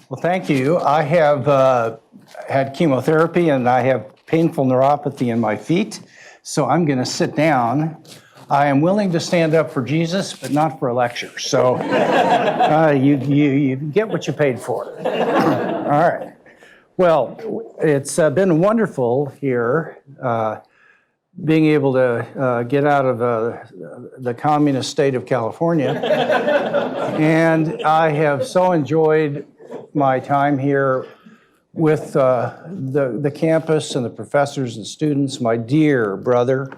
Well, thank you. I have had chemotherapy and I have painful neuropathy in my feet, so I'm going to sit down. I am willing to stand up for Jesus, but not for a lecture. So you get what you paid for. All right. Well, it's been wonderful here, being able to get out of the communist state of California. And I have so enjoyed my time here with the campus and the professors and students. My dear brother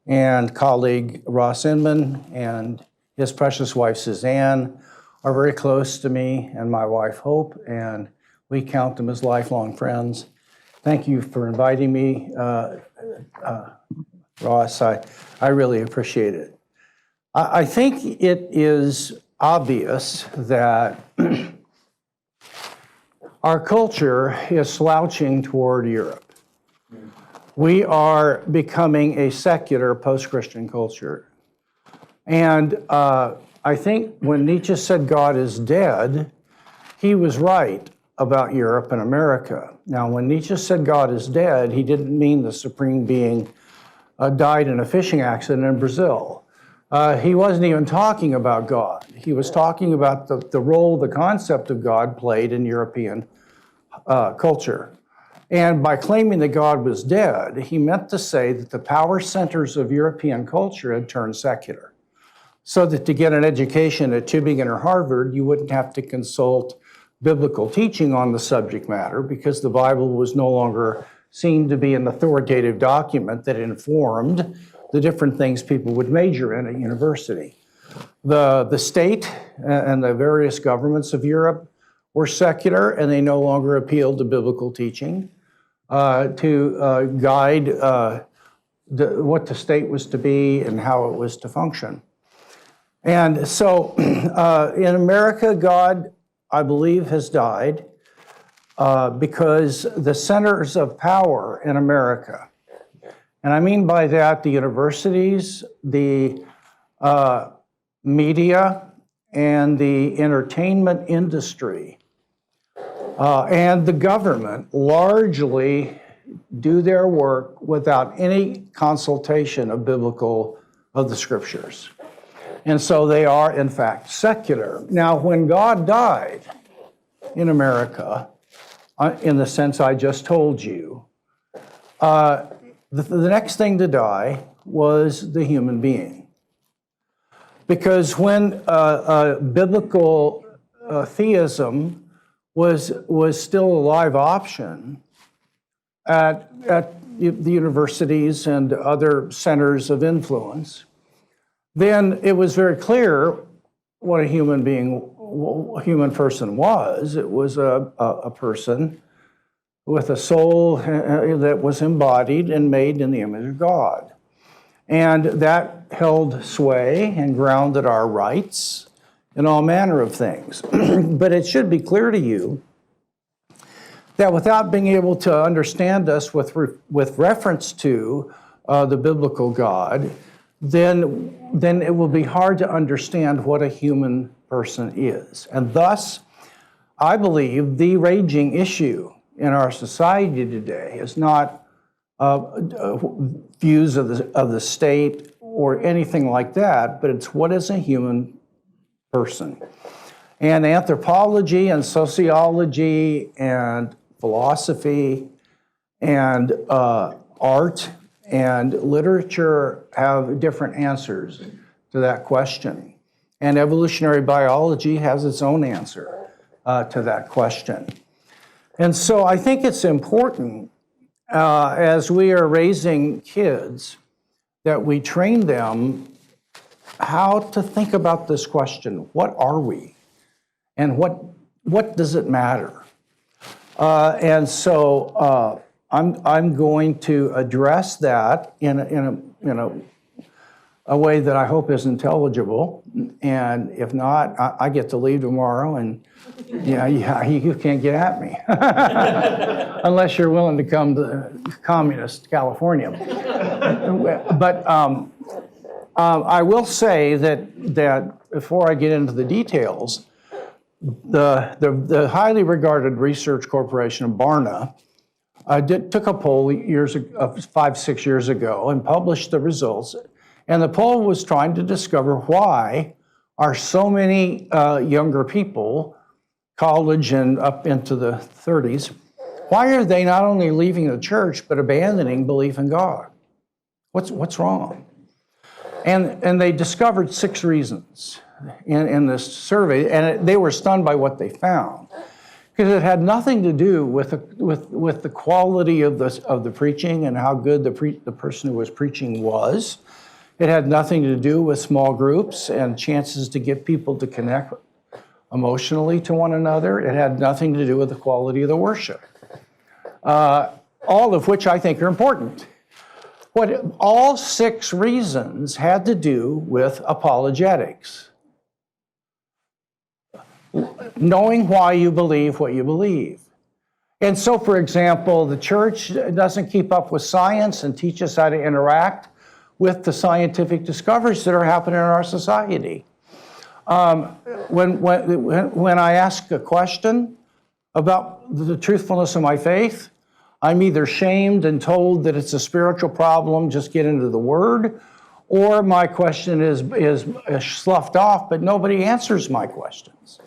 and colleague Ross Inman and his precious wife Suzanne are very close to me, and my wife Hope, and we count them as lifelong friends. Thank you for inviting me, Ross. I really appreciate it. I think it is obvious that our culture is slouching toward Europe. We are becoming a secular post-Christian culture. And I think when Nietzsche said God is dead, he was right about Europe and America. Now, when Nietzsche said God is dead, he didn't mean the supreme being died in a fishing accident in Brazil. He wasn't even talking about God. He was talking about the role the concept of God played in European culture. And by claiming that God was dead, he meant to say that the power centers of European culture had turned secular. So that to get an education at Tübingen or Harvard, you wouldn't have to consult biblical teaching on the subject matter, because the Bible was no longer seen to be an authoritative document that informed the different things people would major in at university. The state and the various governments of Europe were secular, and they no longer appealed to biblical teaching to guide what the state was to be and how it was to function. And so in America, God, I believe, has died because the centers of power in America, and I mean by that the universities, the media, and the entertainment industry, and the government largely do their work without any consultation of the scriptures. And so they are, in fact, secular. Now, when God died in America, in the sense I just told you, the next thing to die was the human being. Because when biblical theism was still a live option at the universities and other centers of influence, then it was very clear what a human person was. It was a person with a soul that was embodied and made in the image of God. And that held sway and grounded our rights and all manner of things. But it should be clear to you that without being able to understand us with reference to the biblical God, then it will be hard to understand what a human person is. And thus, I believe the raging issue in our society today is not views of the state or anything like that, but it's what is a human person. And anthropology and sociology and philosophy and art and literature have different answers to that question. And evolutionary biology has its own answer to that question. And so I think it's important as we are raising kids that we train them how to think about this question. What are we? And what does it matter? And so I'm going to address that in a way that I hope is intelligible, and if not, I get to leave tomorrow, and you can't get at me unless you're willing to come to communist California. But I will say that before I get into the details, the highly regarded research corporation of Barna took a poll 5-6 years ago and published the results. And the poll was trying to discover why are so many younger people, college and up into the 30s, why are they not only leaving the church but abandoning belief in God? What's wrong? And they discovered 6 reasons in this survey, and they were stunned by what they found, because it had nothing to do with the quality of the preaching and how good the person who was preaching was. It had nothing to do with small groups and chances to get people to connect emotionally to one another. It had nothing to do with the quality of the worship, all of which I think are important. All 6 reasons had to do with apologetics. Knowing why you believe what you believe. And so, for example, the church doesn't keep up with science and teach us how to interact with the scientific discoveries that are happening in our society. When I ask a question about the truthfulness of my faith, I'm either shamed and told that it's a spiritual problem, just get into the Word, or my question is sloughed off, but nobody answers my questions.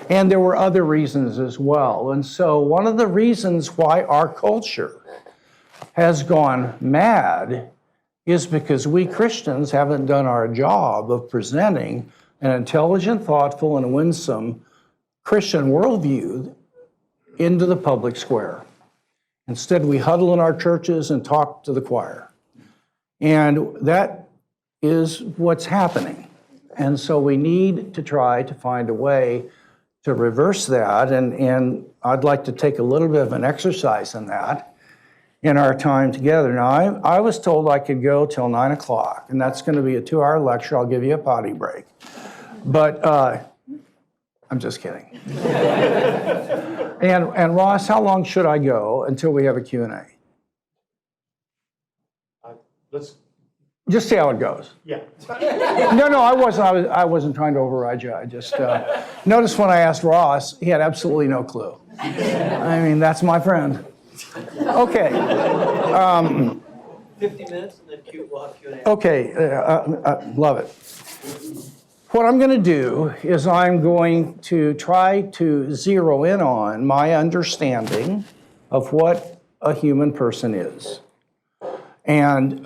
And there were other reasons as well. And so one of the reasons why our culture has gone mad is because we Christians haven't done our job of presenting an intelligent, thoughtful, and winsome Christian worldview into the public square. Instead, we huddle in our churches and talk to the choir. And that is what's happening. And so we need to try to find a way to reverse that, and I'd like to take a little bit of an exercise in that in our time together. Now, I was told I could go till 9 o'clock, and that's going to be a 2-hour lecture. I'll give you a potty break. But I'm just kidding. And Ross, how long should I go until we have a Q&A? Let's just see how it goes. Yeah. No, I wasn't trying to override you. I just noticed when I asked Ross, he had absolutely no clue. I mean, that's my friend. Okay. 50 minutes and then we'll have Q&A. Okay, love it. What I'm going to do is I'm going to try to zero in on my understanding of what a human person is. And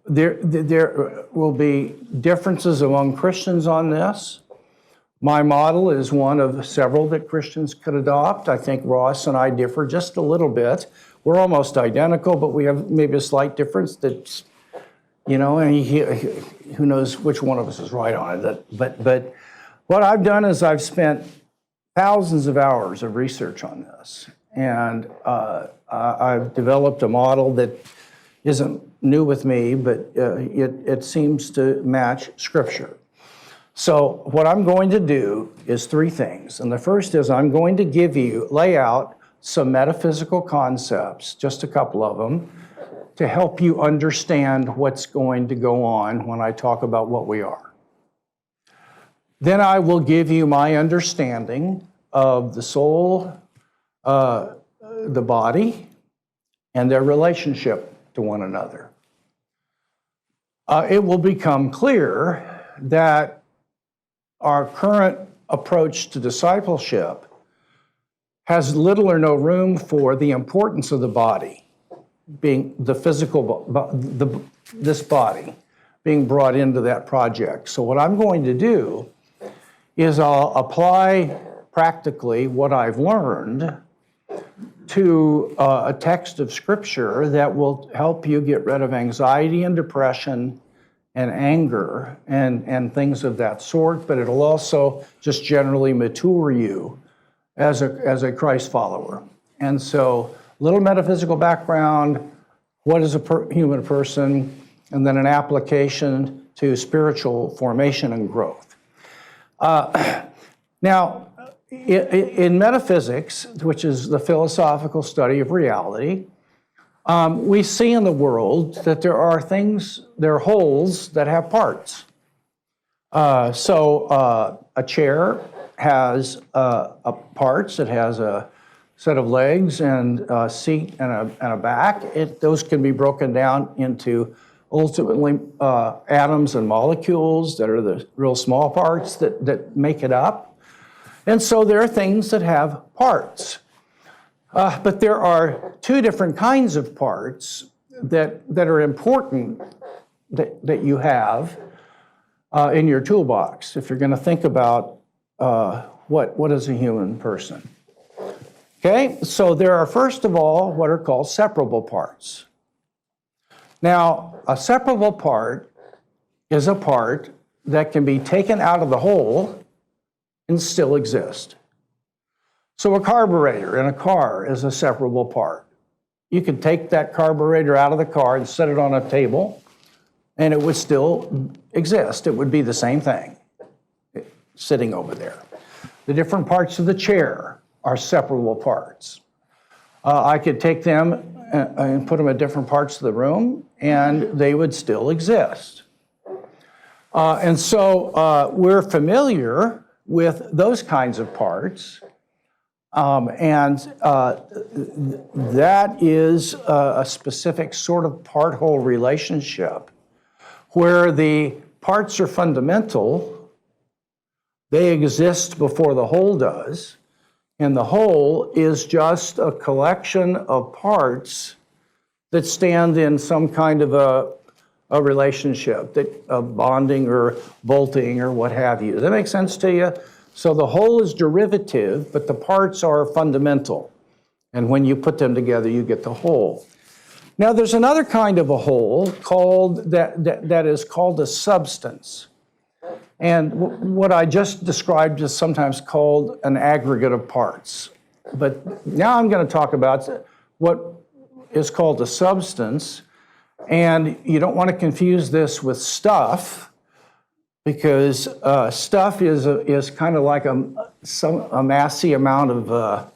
there will be differences among Christians on this. My model is one of several that Christians could adopt. I think Ross and I differ just a little bit. We're almost identical, but we have maybe a slight difference that's, and who knows which one of us is right on it. But what I've done is I've spent thousands of hours of research on this. And I've developed a model that isn't new with me, but it seems to match Scripture. So what I'm going to do is 3 things. And the first is I'm going to lay out some metaphysical concepts, just a couple of them, to help you understand what's going to go on when I talk about what we are. Then I will give you my understanding of the soul, the body, and their relationship to one another. It will become clear that our current approach to discipleship has little or no room for the importance of the body, being the physical, this body being brought into that project. So what I'm going to do is I'll apply practically what I've learned to a text of Scripture that will help you get rid of anxiety and depression and anger and things of that sort, but it'll also just generally mature you as a Christ follower. And so, little metaphysical background, what is a human person, and then an application to spiritual formation and growth. Now, in metaphysics, which is the philosophical study of reality, we see in the world that there are holes that have parts. So a chair has parts. It has a set of legs and a seat and a back. Those can be broken down into ultimately atoms and molecules that are the real small parts that make it up. And so there are things that have parts. But there are two different kinds of parts that are important that you have in your toolbox if you're going to think about what is a human person. Okay, so there are, first of all, what are called separable parts. Now, a separable part is a part that can be taken out of the whole and still exist. So a carburetor in a car is a separable part. You could take that carburetor out of the car and set it on a table, and it would still exist. It would be the same thing sitting over there. The different parts of the chair are separable parts. I could take them and put them at different parts of the room, and they would still exist. And so we're familiar with those kinds of parts, and that is a specific sort of part-whole relationship where the parts are fundamental, they exist before the whole does, and the whole is just a collection of parts that stand in some kind of a relationship, of bonding or bolting or what have you. Does that make sense to you? So the whole is derivative, but the parts are fundamental. And when you put them together, you get the whole. Now, there's another kind of a whole called that is called a substance. And what I just described is sometimes called an aggregate of parts. But now I'm going to talk about what is called a substance. And you don't want to confuse this with stuff, because stuff is kind of like a massy amount of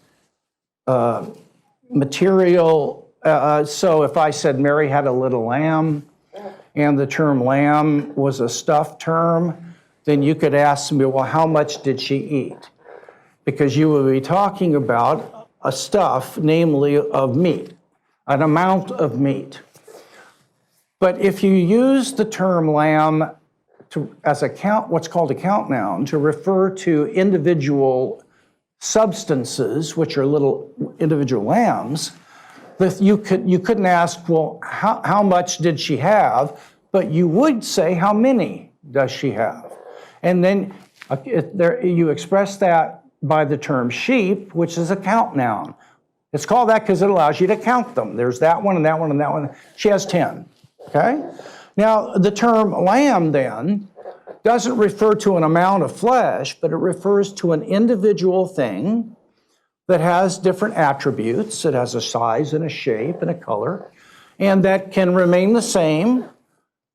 material. So if I said Mary had a little lamb, and the term lamb was a stuffed term, then you could ask me, well, how much did she eat? Because you would be talking about a stuff, namely of meat, an amount of meat. But if you use the term lamb as what's called a count noun, to refer to individual substances, which are little individual lambs, you couldn't ask, well, how much did she have? But you would say, how many does she have? And then you express that by the term sheep, which is a count noun. It's called that because it allows you to count them. There's that one and that one and that one. She has 10, okay? Now, the term lamb then doesn't refer to an amount of flesh, but it refers to an individual thing that has different attributes. It has a size and a shape and a color, and that can remain the same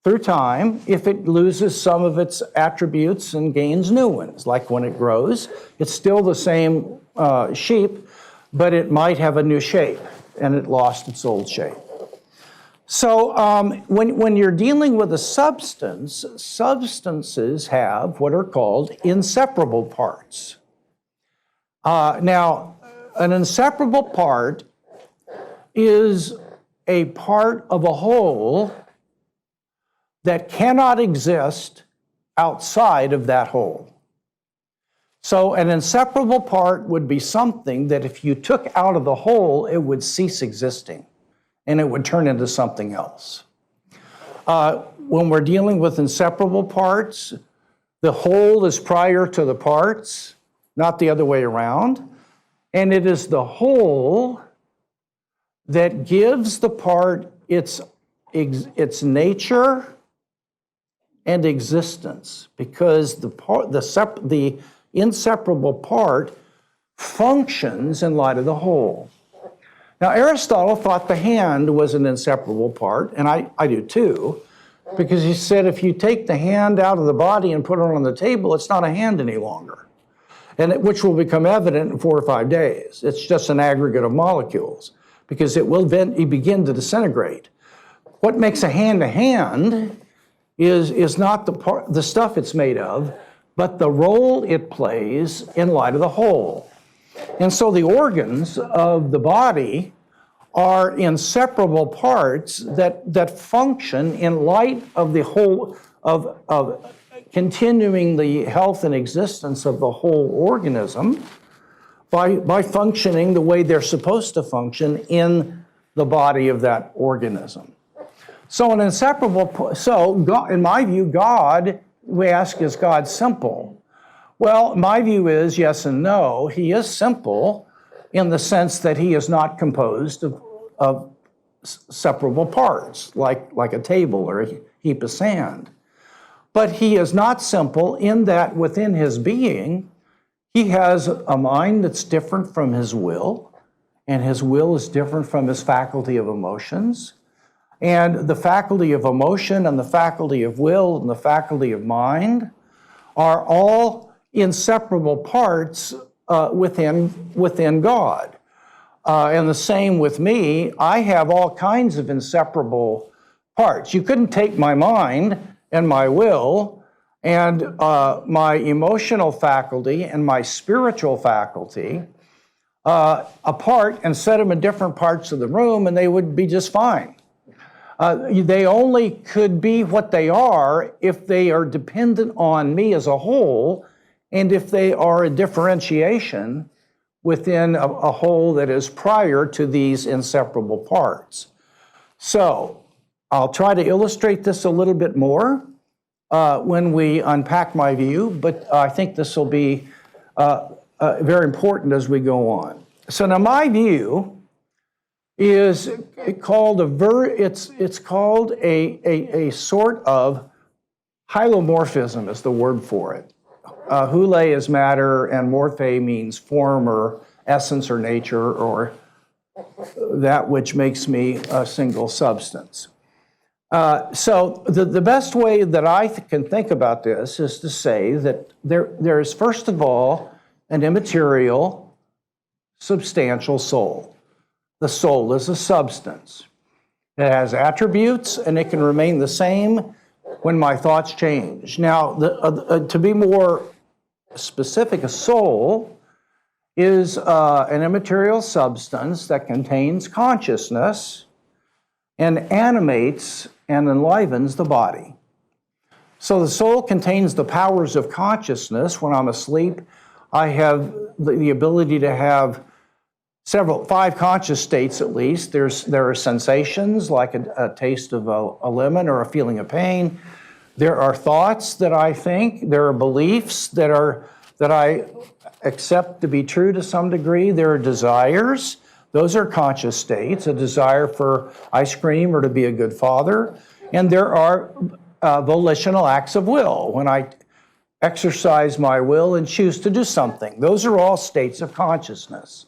through time if it loses some of its attributes and gains new ones. Like when it grows, it's still the same sheep, but it might have a new shape, and it lost its old shape. So when you're dealing with a substance, substances have what are called inseparable parts. Now, an inseparable part is a part of a whole that cannot exist outside of that whole. So an inseparable part would be something that if you took out of the whole, it would cease existing, and it would turn into something else. When we're dealing with inseparable parts, the whole is prior to the parts, not the other way around. And it is the whole that gives the part its nature and existence, because the inseparable part functions in light of the whole. Now, Aristotle thought the hand was an inseparable part, and I do too, because he said if you take the hand out of the body and put it on the table, it's not a hand any longer, which will become evident in 4 or 5 days. It's just an aggregate of molecules, because it will begin to disintegrate. What makes a hand is not the stuff it's made of, but the role it plays in light of the whole. And so the organs of the body are inseparable parts that function in light of the whole, of continuing the health and existence of the whole organism by functioning the way they're supposed to function in the body of that organism. So an inseparable, so God, in my view, God, we ask, is God simple? Well, my view is yes and no. He is simple in the sense that he is not composed of separable parts, like a table or a heap of sand. But he is not simple in that within his being, he has a mind that's different from his will, and his will is different from his faculty of emotions. And the faculty of emotion and the faculty of will and the faculty of mind are all inseparable parts within God. And the same with me. I have all kinds of inseparable parts. You couldn't take my mind and my will and my emotional faculty and my spiritual faculty apart and set them in different parts of the room, and they would be just fine. They only could be what they are if they are dependent on me as a whole, and if they are a differentiation within a whole that is prior to these inseparable parts. So I'll try to illustrate this a little bit more when we unpack my view, but I think this will be very important as we go on. So now my view is called it's called a sort of hylomorphism is the word for it. Hule is matter, and morphe means form or essence or nature or that which makes me a single substance. So the best way that I can think about this is to say that there is, first of all, an immaterial, substantial soul. The soul is a substance. It has attributes, and it can remain the same when my thoughts change. Now, to be more specific, a soul is an immaterial substance that contains consciousness and animates and enlivens the body. So the soul contains the powers of consciousness. When I'm asleep, I have the ability to have five conscious states at least. There are sensations like a taste of a lemon or a feeling of pain. There are thoughts that I think. There are beliefs that I accept to be true to some degree. There are desires. Those are conscious states, a desire for ice cream or to be a good father. And there are volitional acts of will, when I exercise my will and choose to do something. Those are all states of consciousness.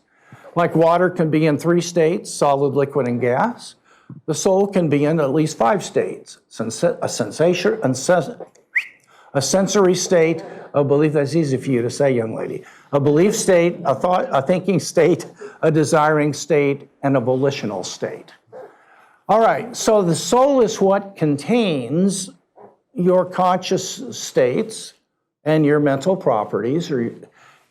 Like water can be in 3 states, solid, liquid, and gas. The soul can be in at least 5 states. A sensory state, a belief, that's easy for you to say, young lady. A belief state, a thinking state, a desiring state, and a volitional state. All right, so the soul is what contains your conscious states and your mental properties,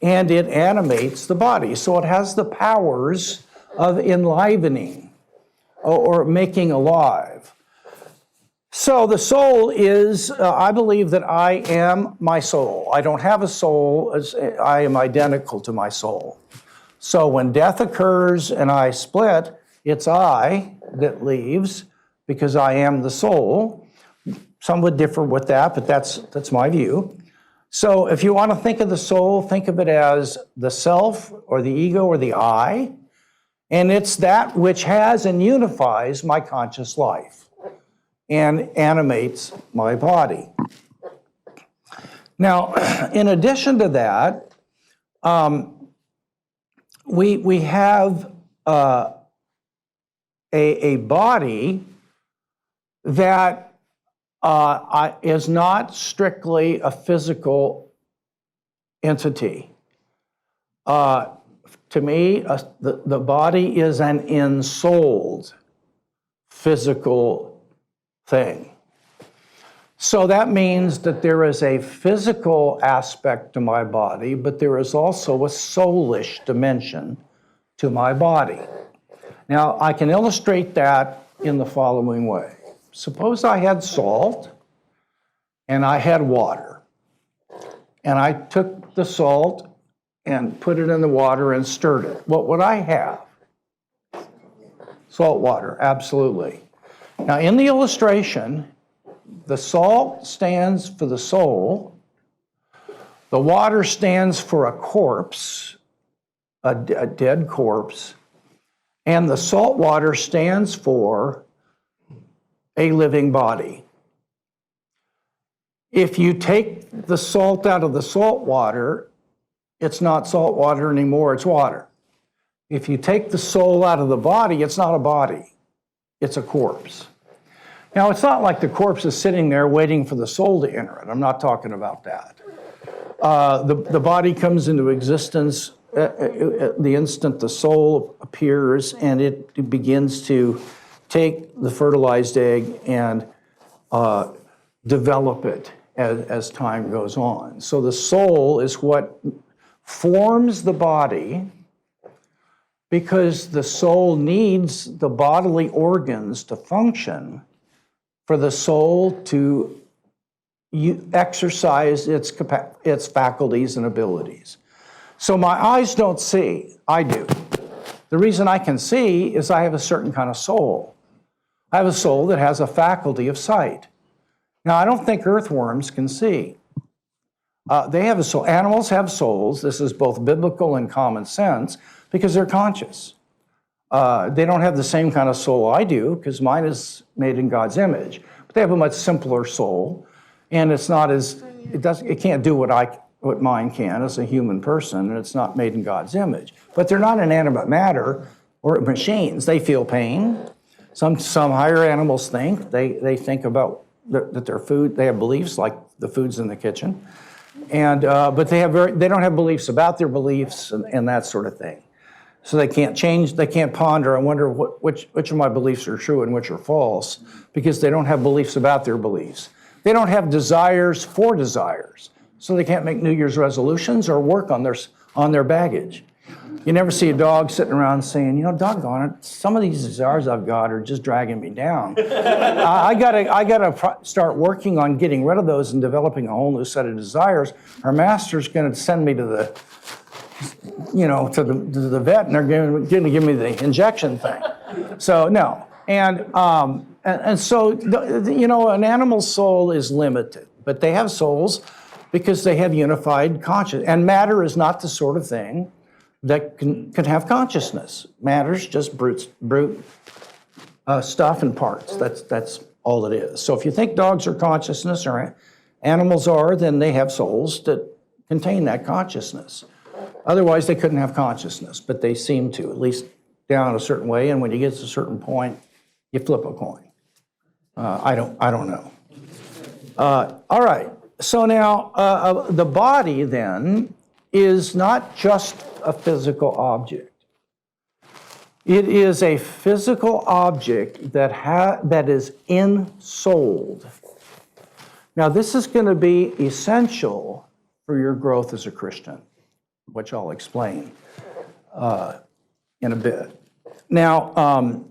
and it animates the body. So it has the powers of enlivening or making alive. So the soul is, I believe that I am my soul. I don't have a soul, I am identical to my soul. So when death occurs and I split, it's I that leaves because I am the soul. Some would differ with that, but that's my view. So if you want to think of the soul, think of it as the self or the ego or the I, and it's that which has and unifies my conscious life and animates my body. Now, in addition to that, we have a body that is not strictly a physical entity. To me, the body is an ensouled physical thing. So that means that there is a physical aspect to my body, but there is also a soulish dimension to my body. Now, I can illustrate that in the following way. Suppose I had salt and I had water, and I took the salt and put it in the water and stirred it. What would I have? Salt water, absolutely. Now, in the illustration, the salt stands for the soul, the water stands for a corpse, a dead corpse, and the salt water stands for a living body. If you take the salt out of the salt water, it's not salt water anymore, it's water. If you take the soul out of the body, it's not a body, it's a corpse. Now, it's not like the corpse is sitting there waiting for the soul to enter it. I'm not talking about that. The body comes into existence at the instant the soul appears, and it begins to take the fertilized egg and develop it as time goes on. So the soul is what forms the body, because the soul needs the bodily organs to function for the soul to exercise its faculties and abilities. So my eyes don't see, I do. The reason I can see is I have a certain kind of soul. I have a soul that has a faculty of sight. Now, I don't think earthworms can see. They have a soul. Animals have souls. This is both biblical and common sense because they're conscious. They don't have the same kind of soul I do because mine is made in God's image. But they have a much simpler soul, and it's not as it can't do what mine can as a human person, and it's not made in God's image. But they're not inanimate matter or machines. They feel pain. Some higher animals think. They think about that their food. They have beliefs like the food's in the kitchen, and but they don't have beliefs about their beliefs and that sort of thing. So they can't change. They can't ponder. I wonder which of my beliefs are true and which are false, because they don't have beliefs about their beliefs. They don't have desires for desires, so they can't make New Year's resolutions or work on their baggage. You never see a dog sitting around saying, doggone it, some of these desires I've got are just dragging me down. I gotta start working on getting rid of those and developing a whole new set of desires. Our master's going to send me to the vet, and they're going to give me the injection thing. So no, and so an animal's soul is limited, but they have souls because they have unified consciousness. And matter is not the sort of thing that can have consciousness. Matter's just brute stuff and parts. That's all it is. So if you think dogs are consciousness or animals are, then they have souls that contain that consciousness. Otherwise, they couldn't have consciousness, but they seem to, at least down a certain way. And when you get to a certain point, you flip a coin. I don't know. All right. So now the body then is not just a physical object. It is a physical object that is ensouled. Now, this is going to be essential for your growth as a Christian, which I'll explain in a bit. Now,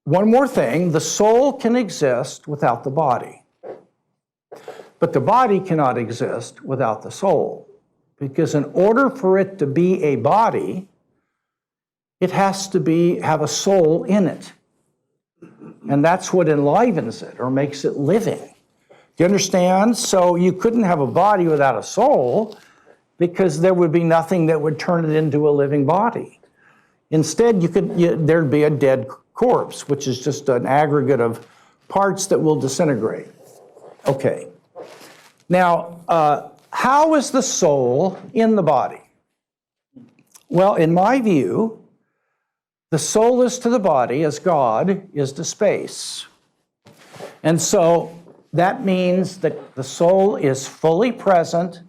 one more thing, the soul can exist without the body, but the body cannot exist without the soul, because in order for it to be a body, it has to have a soul in it, and that's what enlivens it or makes it living. Do you understand? So you couldn't have a body without a soul, because there would be nothing that would turn it into a living body. Instead, there'd be a dead corpse, which is just an aggregate of parts that will disintegrate. Okay. Now, how is the soul in the body? Well, in my view, the soul is to the body as God is to space. And so that means that the soul is fully present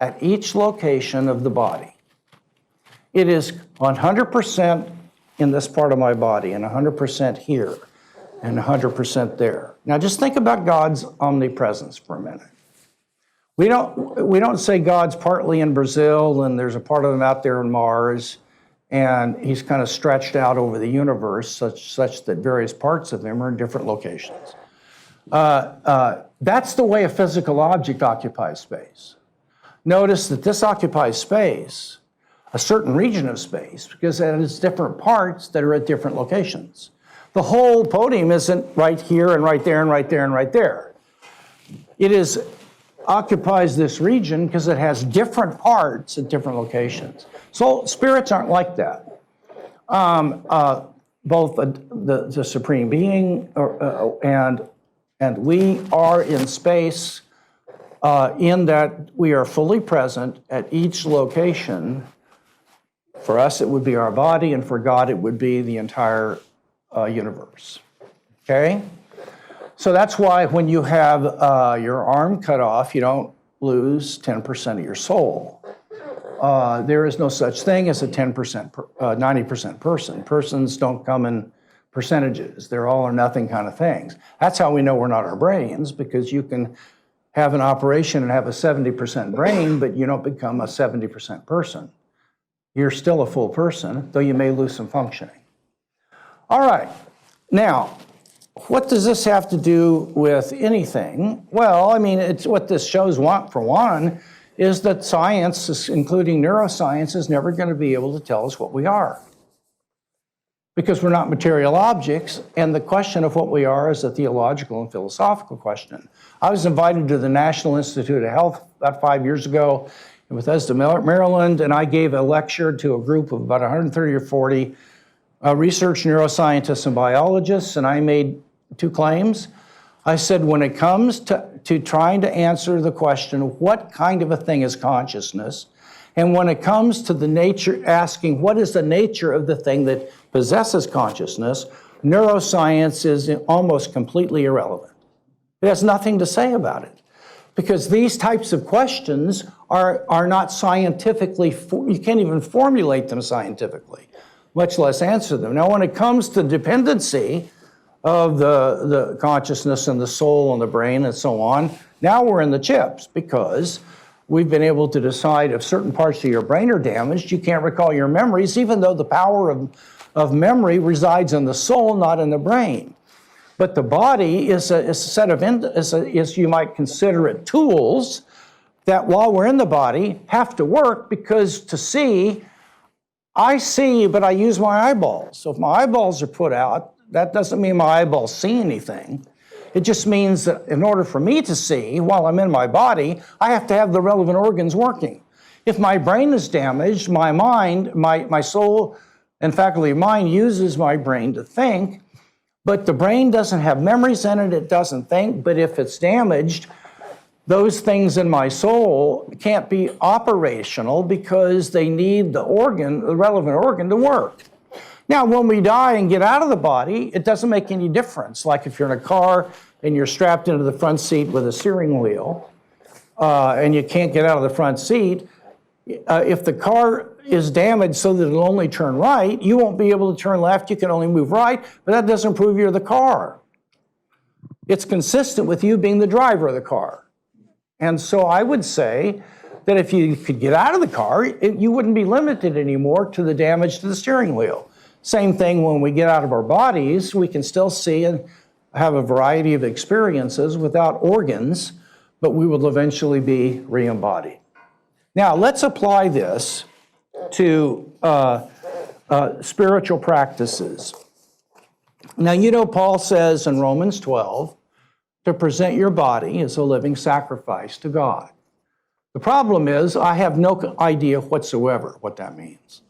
at each location of the body. It is 100% in this part of my body and 100% here. and 100% there. Now just think about God's omnipresence for a minute. We don't say God's partly in Brazil and there's a part of him out there in Mars, and he's kind of stretched out over the universe such that various parts of him are in different locations. That's the way a physical object occupies space. Notice that this occupies space, a certain region of space, because it has different parts that are at different locations. The whole podium isn't right here and right there and right there and right there. It occupies this region because it has different parts at different locations. So spirits aren't like that. Both the Supreme Being and we are in space in that we are fully present at each location. For us, it would be our body, and for God, it would be the entire universe. Okay? So that's why when you have your arm cut off, you don't lose 10% of your soul. There is no such thing as a 10%, 90% person. Persons don't come in percentages. They're all or nothing kind of things. That's how we know we're not our brains, because you can have an operation and have a 70% brain, but you don't become a 70% person. You're still a full person, though you may lose some functioning. All right. Now, what does this have to do with anything? Well, I mean, it's what this shows, for one, is that science, including neuroscience, is never going to be able to tell us what we are, because we're not material objects, and the question of what we are is a theological and philosophical question. I was invited to the National Institute of Health about 5 years ago in Bethesda, Maryland, and I gave a lecture to a group of about 130 or 40 research neuroscientists and biologists, and I made two claims. I said, when it comes to trying to answer the question, what kind of a thing is consciousness? And when it comes to the nature, asking what is the nature of the thing that possesses consciousness, neuroscience is almost completely irrelevant. It has nothing to say about it, because these types of questions are not scientifically, you can't even formulate them scientifically, much less answer them. Now, when it comes to dependency of the consciousness and the soul and the brain and so on, now we're in the chips, because we've been able to decide if certain parts of your brain are damaged, you can't recall your memories, even though the power of memory resides in the soul, not in the brain. But the body is a set of, you might consider it, tools that while we're in the body have to work, because to see, I see, but I use my eyeballs. So if my eyeballs are put out, that doesn't mean my eyeballs see anything. It just means that in order for me to see while I'm in my body, I have to have the relevant organs working. If my brain is damaged, my mind, my soul and faculty of mind uses my brain to think, but the brain doesn't have memories in it, it doesn't think, but if it's damaged, those things in my soul can't be operational because they need the organ, the relevant organ to work. Now, when we die and get out of the body, it doesn't make any difference. Like if you're in a car and you're strapped into the front seat with a steering wheel and you can't get out of the front seat, if the car is damaged so that it'll only turn right, you won't be able to turn left, you can only move right, but that doesn't prove you're the car. It's consistent with you being the driver of the car. And so I would say that if you could get out of the car, you wouldn't be limited anymore to the damage to the steering wheel. Same thing when we get out of our bodies, we can still see and have a variety of experiences without organs, but we will eventually be re-embodied. Now, let's apply this to spiritual practices. Now, you know, Paul says in Romans 12 to present your body as a living sacrifice to God. The problem is I have no idea whatsoever what that means.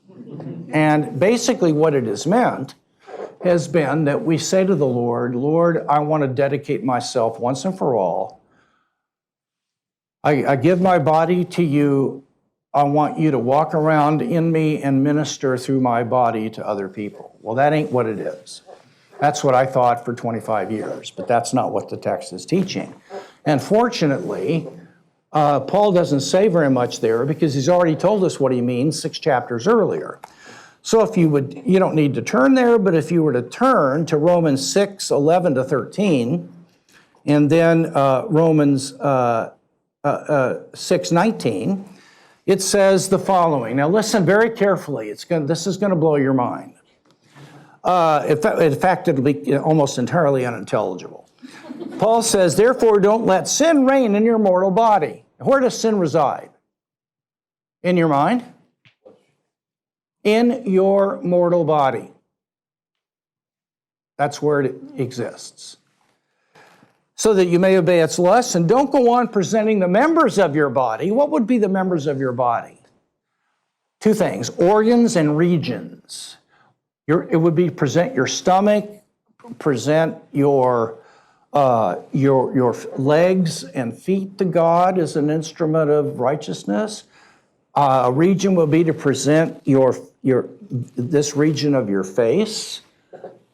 And basically what it has meant has been that we say to the Lord, Lord, I want to dedicate myself once and for all. I give my body to you. I want you to walk around in me and minister through my body to other people. Well, that ain't what it is. That's what I thought for 25 years, but that's not what the text is teaching. And fortunately, Paul doesn't say very much there because he's already told us what he means 6 chapters earlier. So if you would, you don't need to turn there, but if you were to turn to Romans 6, 11 to 13, and then Romans 6, 19, it says the following. Now listen very carefully. This is going to blow your mind. In fact, it'll be almost entirely unintelligible. Paul says, therefore don't let sin reign in your mortal body. Where does sin reside? In your mind? In your mortal body. That's where it exists. So that you may obey its lusts, and don't go on presenting the members of your body. What would be the members of your body? Two things, organs and regions. It would be present your stomach, present your legs and feet to God as an instrument of righteousness. A region will be to present this region of your face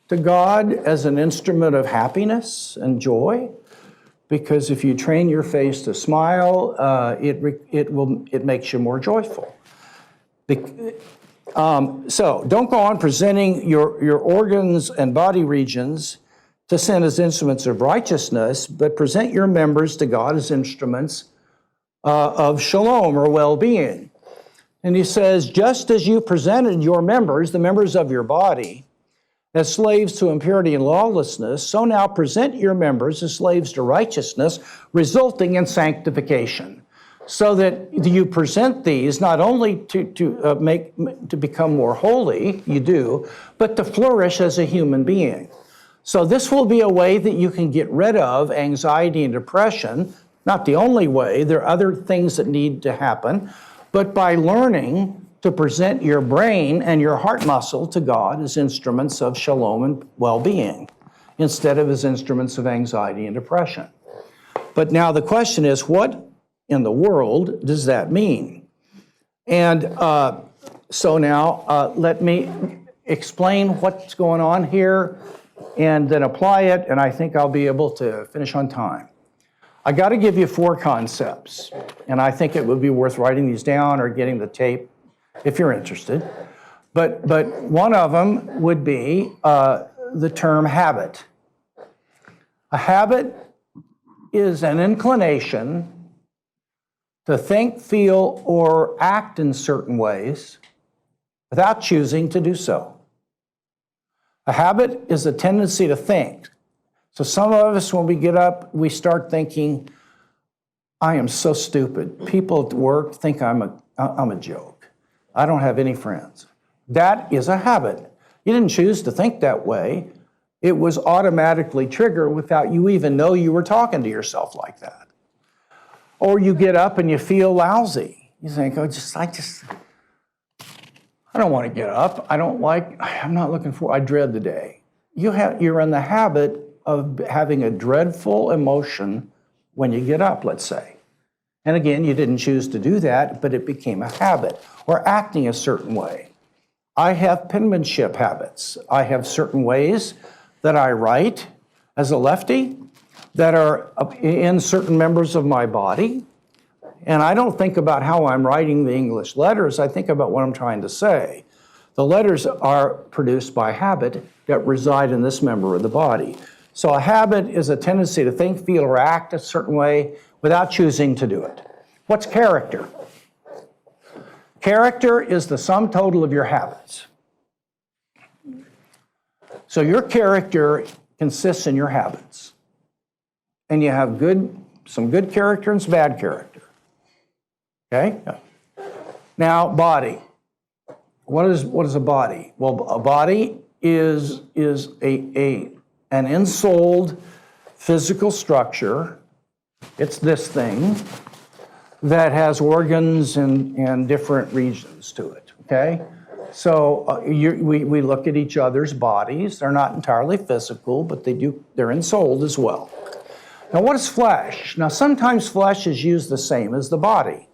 to God as an instrument of happiness and joy, because if you train your face to smile, it makes you more joyful. So don't go on presenting your organs and body regions to sin as instruments of righteousness, but present your members to God as instruments of shalom or well-being. And he says, just as you presented your members, the members of your body, as slaves to impurity and lawlessness, so now present your members as slaves to righteousness, resulting in sanctification. So that you present these not only to become more holy, you do, but to flourish as a human being. So this will be a way that you can get rid of anxiety and depression. Not the only way, there are other things that need to happen, but by learning to present your brain and your heart muscle to God as instruments of shalom and well-being, instead of as instruments of anxiety and depression. But now the question is, what in the world does that mean? And so now let me explain what's going on here and then apply it, and I think I'll be able to finish on time. I got to give you 4 concepts, and I think it would be worth writing these down or getting the tape if you're interested. But one of them would be the term habit. A habit is an inclination to think, feel, or act in certain ways without choosing to do so. A habit is a tendency to think. So some of us, when we get up, we start thinking, I am so stupid. People at work think I'm a joke. I don't have any friends. That is a habit. You didn't choose to think that way. It was automatically triggered without you even know you were talking to yourself like that. Or you get up and you feel lousy. You think, I don't want to get up. I'm not looking for, I dread the day. You're in the habit of having a dreadful emotion when you get up, let's say. And again, you didn't choose to do that, but it became a habit. Or acting a certain way. I have penmanship habits. I have certain ways that I write as a lefty that are in certain members of my body. And I don't think about how I'm writing the English letters. I think about what I'm trying to say. The letters are produced by habit that reside in this member of the body. So a habit is a tendency to think, feel, or act a certain way without choosing to do it. What's character? Character is the sum total of your habits. So your character consists in your habits. And you have some good character and some bad character. Okay? Now, body. What is a body? Well, a body is an ensouled physical structure. It's this thing that has organs and different regions to it. Okay? So we look at each other's bodies. They're not entirely physical, but they're ensouled as well. Now, what is flesh? Now, sometimes flesh is used the same as the body.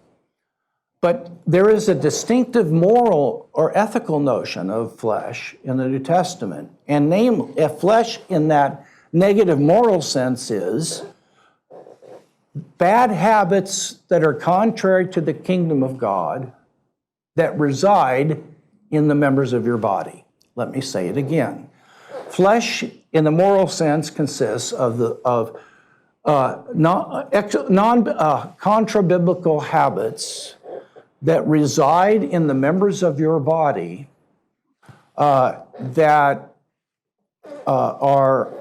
But there is a distinctive moral or ethical notion of flesh in the New Testament. And flesh in that negative moral sense is bad habits that are contrary to the kingdom of God that reside in the members of your body. Let me say it again. Flesh, in the moral sense, consists of contra-biblical habits that reside in the members of your body that are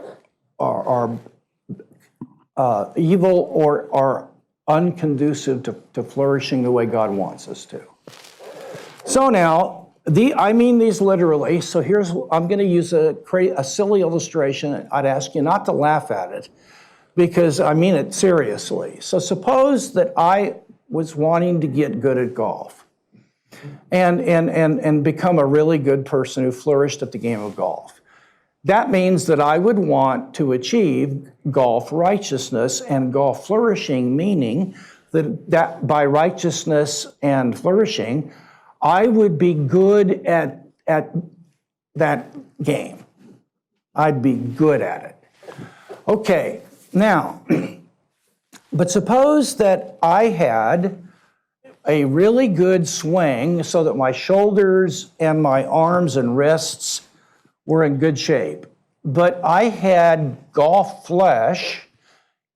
evil or are unconducive to flourishing the way God wants us to. So now, I mean these literally, so I'm going to use a silly illustration. I'd ask you not to laugh at it, because I mean it seriously. So suppose that I was wanting to get good at golf and become a really good person who flourished at the game of golf. That means that I would want to achieve golf righteousness and golf flourishing, meaning that by righteousness and flourishing, I would be good at that game. I'd be good at it. Okay, now, but suppose that I had a really good swing so that my shoulders and my arms and wrists were in good shape. But I had golf flesh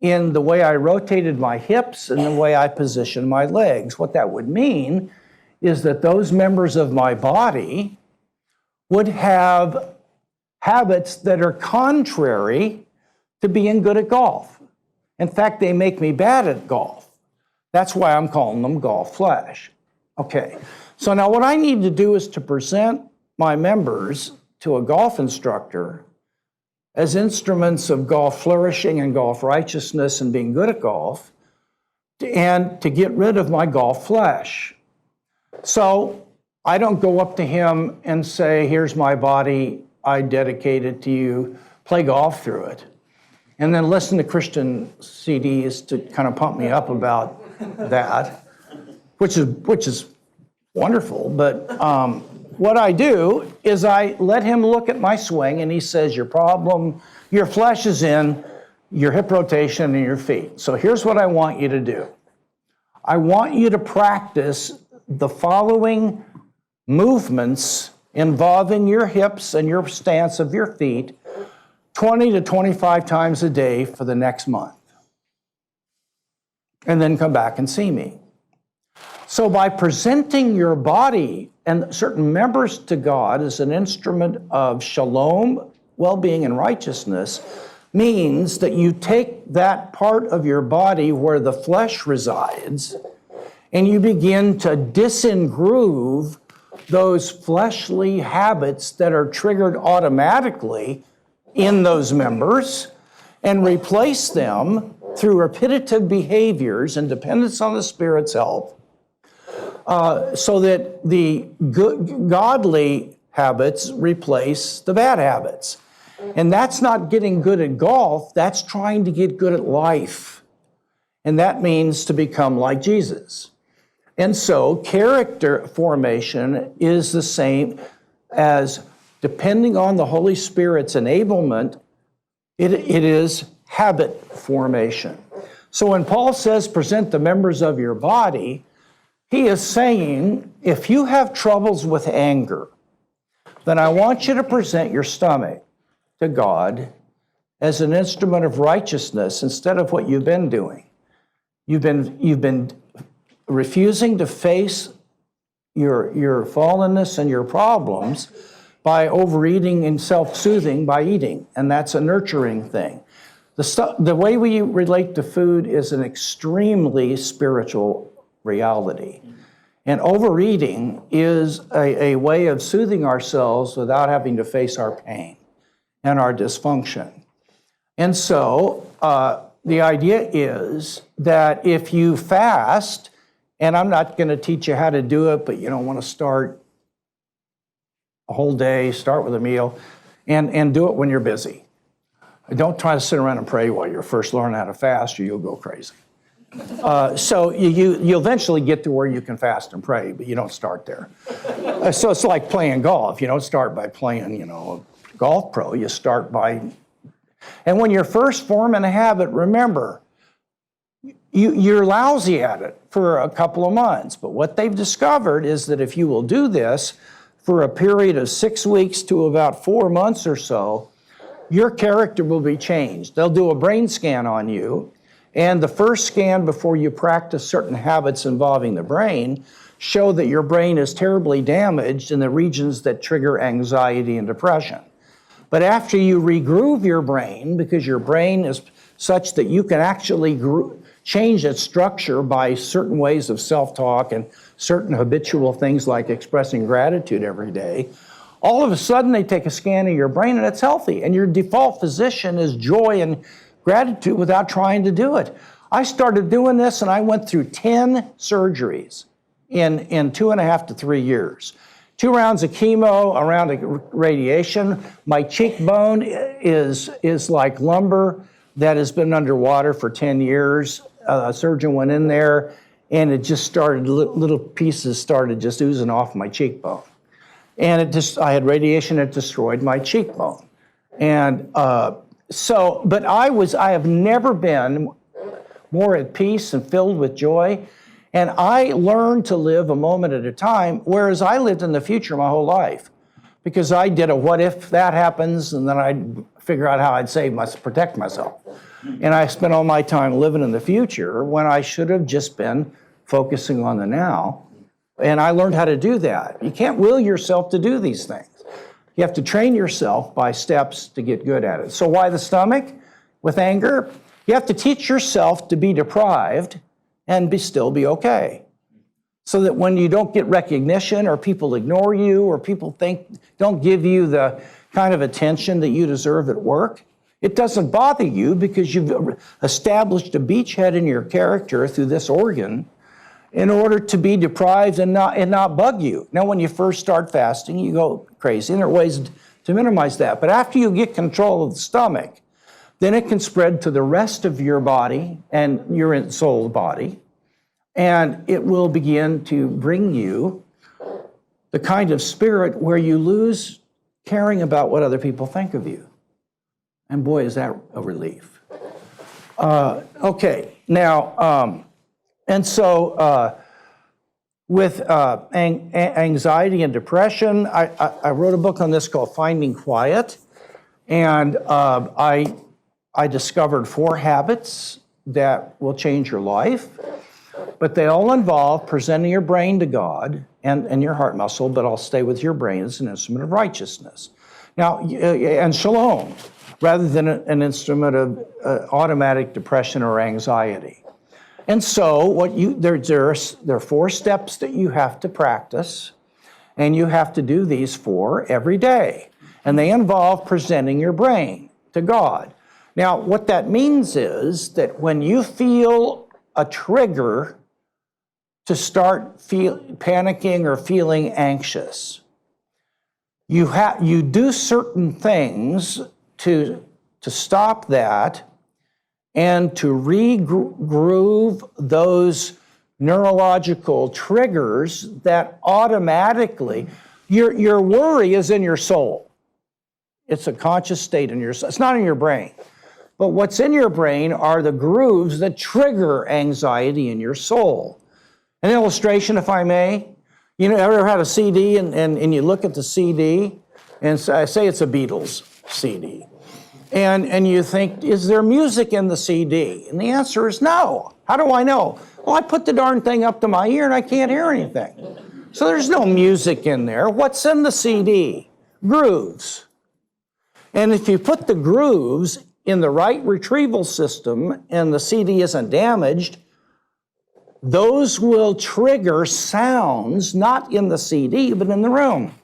in the way I rotated my hips and the way I positioned my legs. What that would mean is that those members of my body would have habits that are contrary to being good at golf. In fact, they make me bad at golf. That's why I'm calling them golf flesh. Okay, so now what I need to do is to present my members to a golf instructor as instruments of golf flourishing and golf righteousness and being good at golf, and to get rid of my golf flesh. So I don't go up to him and say, here's my body, I dedicate it to you, play golf through it, and then listen to Christian CDs to kind of pump me up about that, which is wonderful. But what I do is I let him look at my swing, and he says, your flesh is in your hip rotation and your feet. So here's what I want you to do. I want you to practice the following movements involving your hips and your stance of your feet 20 to 25 times a day for the next month. And then come back and see me. So by presenting your body and certain members to God as an instrument of shalom, well-being, and righteousness means that you take that part of your body where the flesh resides and you begin to disengroove those fleshly habits that are triggered automatically in those members and replace them through repetitive behaviors and dependence on the Spirit's help, so that the godly habits replace the bad habits. And that's not getting good at golf, that's trying to get good at life. And that means to become like Jesus. And so character formation is the same as, depending on the Holy Spirit's enablement, it is habit formation. So when Paul says present the members of your body, he is saying, if you have troubles with anger, then I want you to present your stomach to God as an instrument of righteousness instead of what you've been doing. You've been refusing to face your fallenness and your problems by overeating and self-soothing by eating, and that's a nurturing thing. The way we relate to food is an extremely spiritual reality. And overeating is a way of soothing ourselves without having to face our pain and our dysfunction. And so the idea is that if you fast, and I'm not going to teach you how to do it, but you don't want to start a whole day, start with a meal, and do it when you're busy. Don't try to sit around and pray while you're first learning how to fast, or you'll go crazy. So you'll eventually get to where you can fast and pray, but you don't start there. So it's like playing golf. You don't start by playing, a golf pro. You start by... And when you're first forming a habit, remember, you're lousy at it for a couple of months. But what they've discovered is that if you will do this for a period of 6 weeks to about 4 months or so, your character will be changed. They'll do a brain scan on you, and the first scan before you practice certain habits involving the brain show that your brain is terribly damaged in the regions that trigger anxiety and depression. But after you regroove your brain, because your brain is such that you can actually change its structure by certain ways of self-talk and certain habitual things like expressing gratitude every day, all of a sudden they take a scan of your brain and it's healthy. And your default position is joy and gratitude without trying to do it. I started doing this and I went through 10 surgeries in 2.5 to 3 years. 2 rounds of chemo, a round of radiation. My cheekbone is like lumber that has been underwater for 10 years. A surgeon went in there and it just started, little pieces started just oozing off my cheekbone. And I had radiation that destroyed my cheekbone. And but I have never been more at peace and filled with joy. And I learned to live a moment at a time, whereas I lived in the future my whole life. Because I did a what if that happens, and then I'd figure out how I'd protect myself. And I spent all my time living in the future when I should have just been focusing on the now. And I learned how to do that. You can't will yourself to do these things. You have to train yourself by steps to get good at it. So why the stomach? With anger, you have to teach yourself to be deprived and still be okay. So that when you don't get recognition or people ignore you or people don't give you the kind of attention that you deserve at work, it doesn't bother you because you've established a beachhead in your character through this organ in order to be deprived and not bug you. Now, when you first start fasting, you go crazy, and there are ways to minimize that. But after you get control of the stomach, then it can spread to the rest of your body and your soul body, and it will begin to bring you the kind of spirit where you lose caring about what other people think of you. And boy, is that a relief. Okay, now, and so with anxiety and depression, I wrote a book on this called Finding Quiet, and I discovered 4 habits that will change your life, but they all involve presenting your brain to God and your heart muscle, but I'll stay with your brain as an instrument of righteousness. Now, and shalom, rather than an instrument of automatic depression or anxiety. And so there are 4 steps that you have to practice, and you have to do these 4 every day. And they involve presenting your brain to God. Now, what that means is that when you feel a trigger to start panicking or feeling anxious, you do certain things to stop that and to regroove those neurological triggers that automatically, your worry is in your soul. It's a conscious state in your soul. It's not in your brain. But what's in your brain are the grooves that trigger anxiety in your soul. An illustration, if I may. You ever had a CD and you look at the CD and say it's a Beatles CD. And you think, is there music in the CD? And the answer is no. How do I know? Well, I put the darn thing up to my ear and I can't hear anything. So there's no music in there. What's in the CD? Grooves. And if you put the grooves in the right retrieval system and the CD isn't damaged, those will trigger sounds not in the CD, but in the room.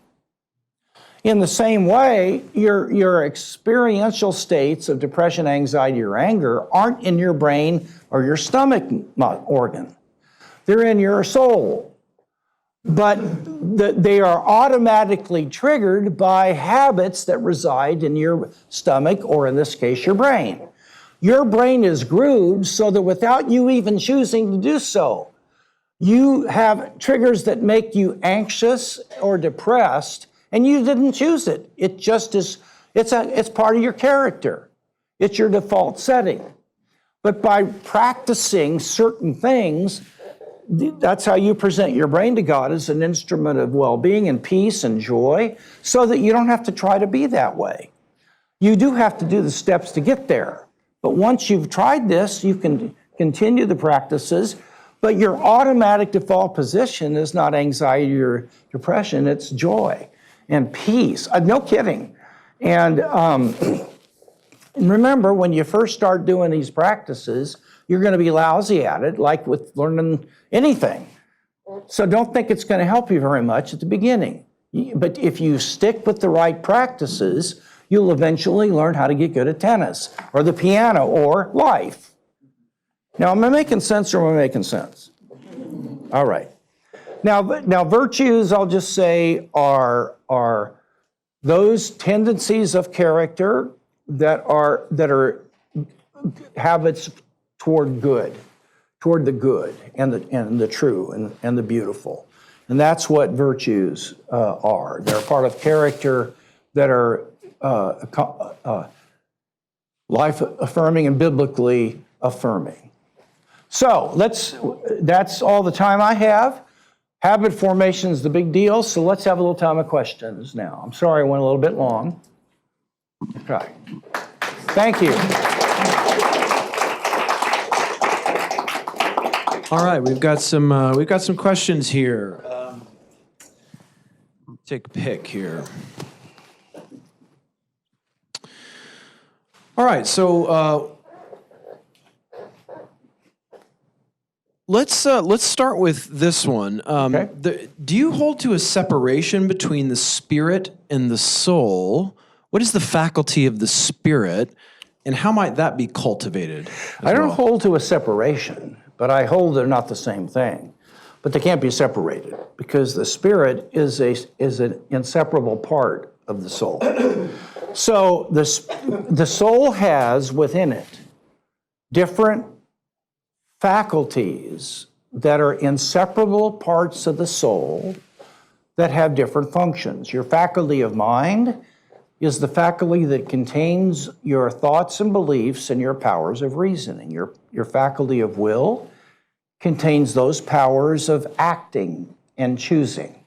In the same way, your experiential states of depression, anxiety, or anger aren't in your brain or your stomach organ. They're in your soul. But they are automatically triggered by habits that reside in your stomach, or in this case, your brain. Your brain is grooved so that without you even choosing to do so, you have triggers that make you anxious or depressed, and you didn't choose it. It just is, it's part of your character. It's your default setting. But by practicing certain things, that's how you present your brain to God, as an instrument of well-being and peace and joy, so that you don't have to try to be that way. You do have to do the steps to get there. But once you've tried this, you can continue the practices, but your automatic default position is not anxiety or depression, it's joy and peace. No kidding. And remember, when you first start doing these practices, you're going to be lousy at it, like with learning anything. So don't think it's going to help you very much at the beginning. But if you stick with the right practices, you'll eventually learn how to get good at tennis or the piano or life. Now, am I making sense or am I making sense? All right. Now virtues, I'll just say, are those tendencies of character that are habits toward good, toward the good and the true and the beautiful. And that's what virtues are. They're part of character that are life-affirming and biblically affirming. So that's all the time I have. Habit formation is the big deal, so let's have a little time of questions now. I'm sorry I went a little bit long. Okay. Thank you. All right, we've got some questions here. Take a pick here. All right, so let's start with this one. Okay. Do you hold to a separation between the spirit and the soul? What is the faculty of the spirit, and how might that be cultivated? I don't hold to a separation, but I hold they're not the same thing. But they can't be separated because the spirit is an inseparable part of the soul. So the soul has within it different faculties that are inseparable parts of the soul that have different functions. Your faculty of mind is the faculty that contains your thoughts and beliefs and your powers of reasoning. Your faculty of will contains those powers of acting and choosing.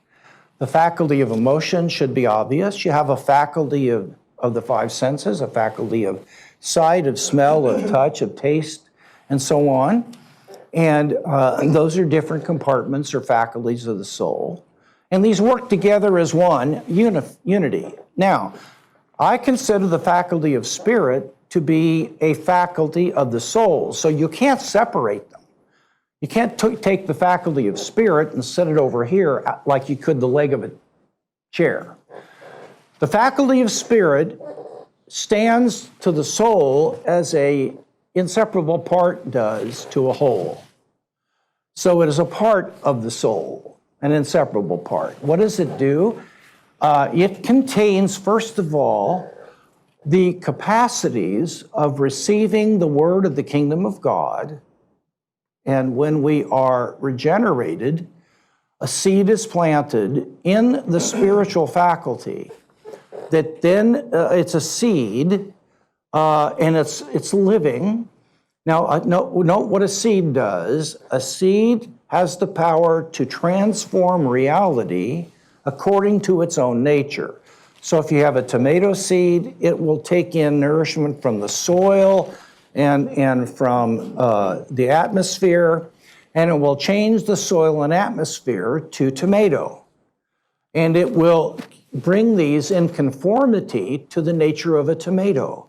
The faculty of emotion should be obvious. You have a faculty of the five senses, a faculty of sight, of smell, of touch, of taste, and so on. And those are different compartments or faculties of the soul. And these work together as one unity. Now, I consider the faculty of spirit to be a faculty of the soul. So you can't separate them. You can't take the faculty of spirit and set it over here like you could the leg of a chair. The faculty of spirit stands to the soul as an inseparable part does to a whole. So it is a part of the soul, an inseparable part. What does it do? It contains, first of all, the capacities of receiving the word of the kingdom of God. And when we are regenerated, a seed is planted in the spiritual faculty that then it's a seed and it's living. Now, note what a seed does. A seed has the power to transform reality according to its own nature. So if you have a tomato seed, it will take in nourishment from the soil and from the atmosphere, and it will change the soil and atmosphere to tomato. And it will bring these in conformity to the nature of a tomato.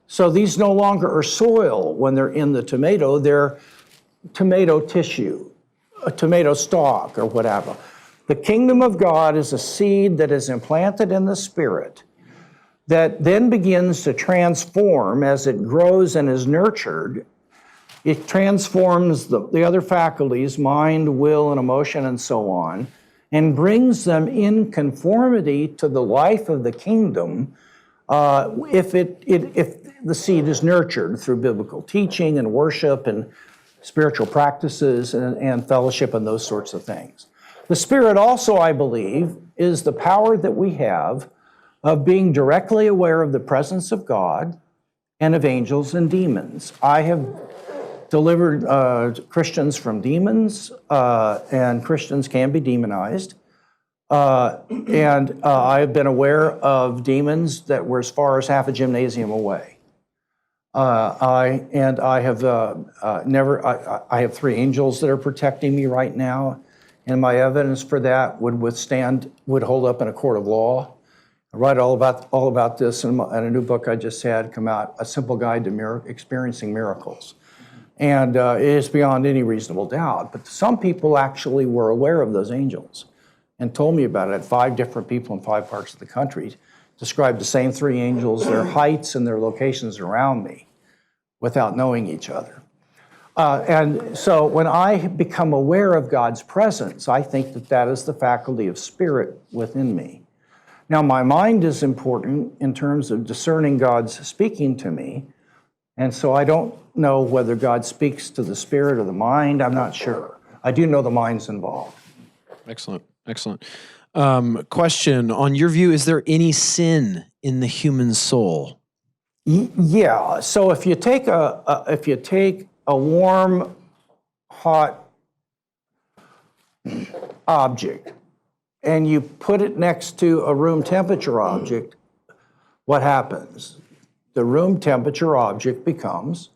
So these no longer are soil when they're in the tomato, they're tomato tissue, a tomato stalk or whatever. The kingdom of God is a seed that is implanted in the spirit that then begins to transform as it grows and is nurtured. It transforms the other faculties, mind, will, and emotion, and so on, and brings them in conformity to the life of the kingdom if the seed is nurtured through biblical teaching and worship and spiritual practices and fellowship and those sorts of things. The Spirit also, I believe, is the power that we have of being directly aware of the presence of God and of angels and demons. I have delivered Christians from demons, and Christians can be demonized. And I have been aware of demons that were as far as half a gymnasium away. I have 3 angels that are protecting me right now, and my evidence for that would hold up in a court of law. I write all about this in a new book I just had come out, A Simple Guide to Experiencing Miracles. And it is beyond any reasonable doubt. But some people actually were aware of those angels and told me about it. 5 different people in 5 parts of the country described the same 3 angels, their heights and their locations around me without knowing each other. And so when I become aware of God's presence, I think that is the faculty of spirit within me. Now, my mind is important in terms of discerning God's speaking to me, and so I don't know whether God speaks to the spirit or the mind. I'm not sure. I do know the mind's involved. Excellent. Question, on your view, is there any sin in the human soul? Yeah. So if you take a warm, hot object and you put it next to a room temperature object, what happens? The room temperature object becomes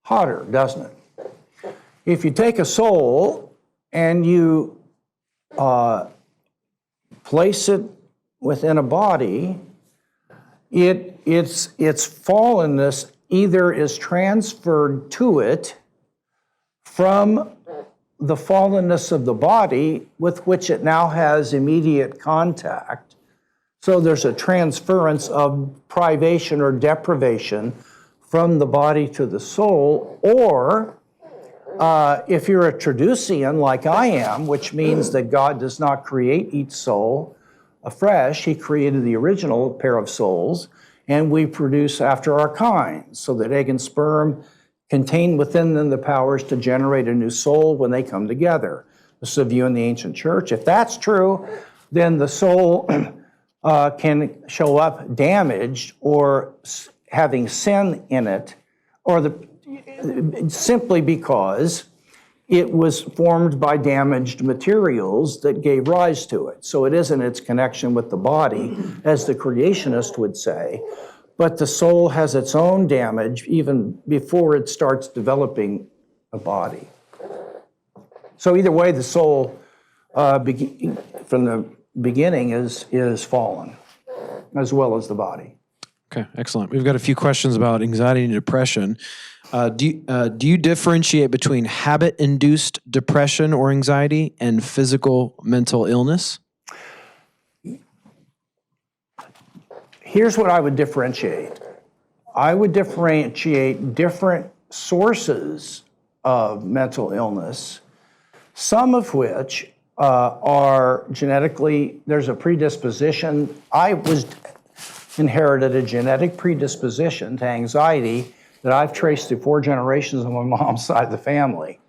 hotter, doesn't it? If you take a soul and you place it within a body, its fallenness either is transferred to it from the fallenness of the body with which it now has immediate contact. So there's a transference of privation or deprivation from the body to the soul, or if you're a traducian like I am, which means that God does not create each soul afresh, He created the original pair of souls, and we produce after our kind, so that egg and sperm contain within them the powers to generate a new soul when they come together. This is a view in the ancient church. If that's true, then the soul can show up damaged or having sin in it, or simply because it was formed by damaged materials that gave rise to it. So it isn't its connection with the body, as the creationist would say, but the soul has its own damage even before it starts developing a body. So either way, the soul from the beginning is fallen, as well as the body. Okay, excellent. We've got a few questions about anxiety and depression. Do you differentiate between habit-induced depression or anxiety and physical mental illness? Here's what I would differentiate. I would differentiate different sources of mental illness, some of which are genetically, there's a predisposition. I inherited a genetic predisposition to anxiety that I've traced through 4 generations on my mom's side of the family.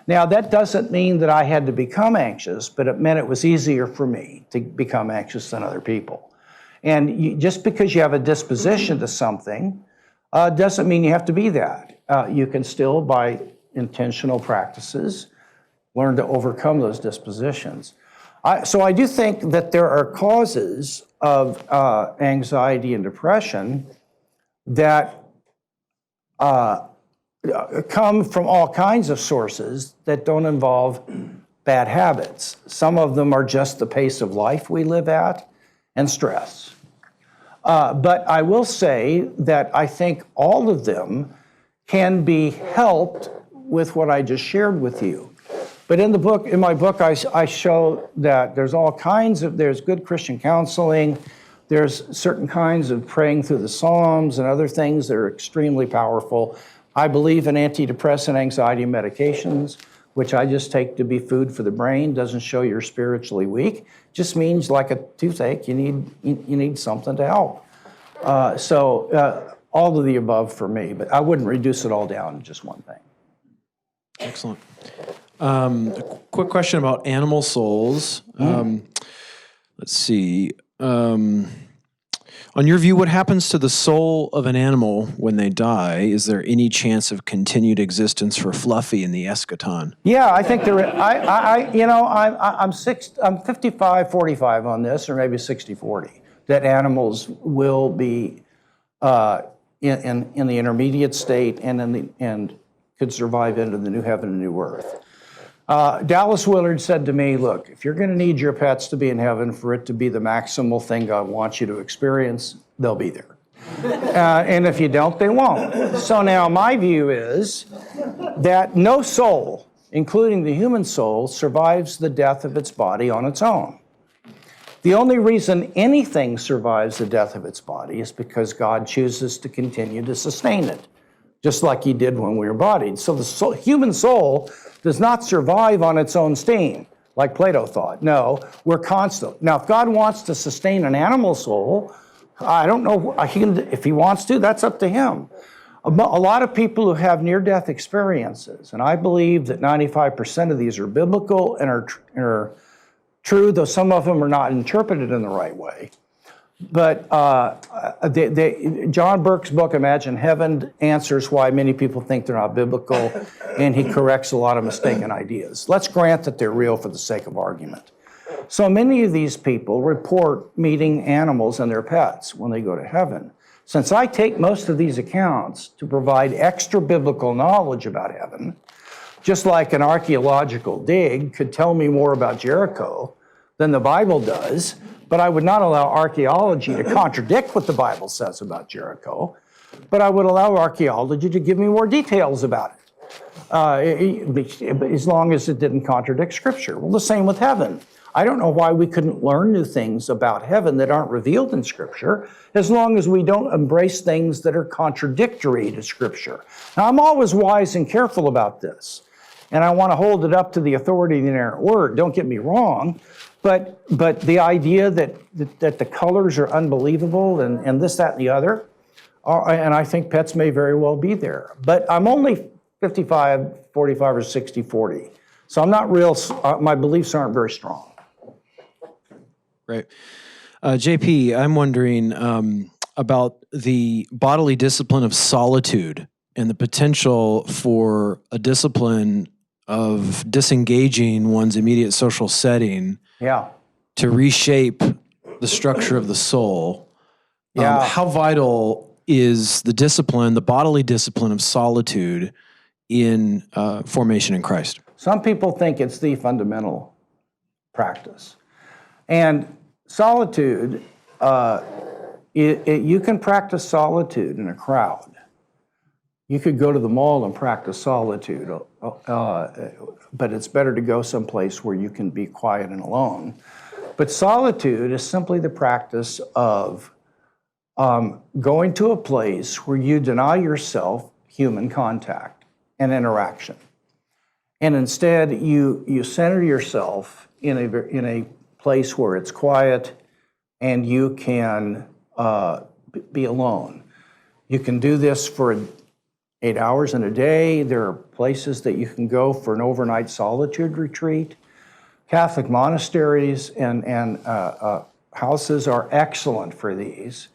Now, that doesn't mean that I had to become anxious, but it meant it was easier for me to become anxious than other people. And just because you have a disposition to something doesn't mean you have to be that. You can still, by intentional practices, learn to overcome those dispositions. So I do think that there are causes of anxiety and depression that come from all kinds of sources that don't involve bad habits. Some of them are just the pace of life we live at and stress. But I will say that I think all of them can be helped with what I just shared with you. But in my book, I show that there's good Christian counseling, there's certain kinds of praying through the Psalms and other things that are extremely powerful. I believe in antidepressant anxiety medications, which I just take to be food for the brain. Doesn't show you're spiritually weak. Just means like a toothache, you need something to help. So all of the above for me, but I wouldn't reduce it all down to just one thing. Excellent. A quick question about animal souls. Let's see. On your view, what happens to the soul of an animal when they die? Is there any chance of continued existence for Fluffy in the eschaton? Yeah, I think there. I'm 55-45 on this, or maybe 60-40. That animals will be in the intermediate state and could survive into the new heaven and new earth. Dallas Willard said to me, look, if you're going to need your pets to be in heaven for it to be the maximal thing God wants you to experience, they'll be there. And if you don't, they won't. So now my view is that no soul, including the human soul, survives the death of its body on its own. The only reason anything survives the death of its body is because God chooses to continue to sustain it, just like he did when we were bodied. So the human soul does not survive on its own steam, like Plato thought. No, we're constant. Now, if God wants to sustain an animal soul, I don't know, if he wants to, that's up to him. A lot of people who have near-death experiences, and I believe that 95% of these are biblical and are true, though some of them are not interpreted in the right way. But John Burke's book, Imagine Heaven, answers why many people think they're not biblical, and he corrects a lot of mistaken ideas. Let's grant that they're real for the sake of argument. So many of these people report meeting animals and their pets when they go to heaven. Since I take most of these accounts to provide extra biblical knowledge about heaven, just like an archaeological dig could tell me more about Jericho than the Bible does, but I would not allow archaeology to contradict what the Bible says about Jericho, but I would allow archaeology to give me more details about it, as long as it didn't contradict Scripture. Well, the same with heaven. I don't know why we couldn't learn new things about heaven that aren't revealed in Scripture, as long as we don't embrace things that are contradictory to Scripture. Now, I'm always wise and careful about this, and I want to hold it up to the authority of the inerrant word. Don't get me wrong. But the idea that the colors are unbelievable and this, that, and the other, and I think pets may very well be there. But I'm only 55-45 or 60-40. So I'm not real, my beliefs aren't very strong. Right. JP, I'm wondering about the bodily discipline of solitude and the potential for a discipline of disengaging one's immediate social setting to reshape the structure of the soul. How vital is the discipline, the bodily discipline of solitude in formation in Christ? Some people think it's the fundamental practice. And solitude, you can practice solitude in a crowd. You could go to the mall and practice solitude, but it's better to go someplace where you can be quiet and alone. But solitude is simply the practice of going to a place where you deny yourself human contact and interaction. And instead, you center yourself in a place where it's quiet and you can be alone. You can do this for 8 hours in a day. There are places that you can go for an overnight solitude retreat. Catholic monasteries and houses are excellent for these.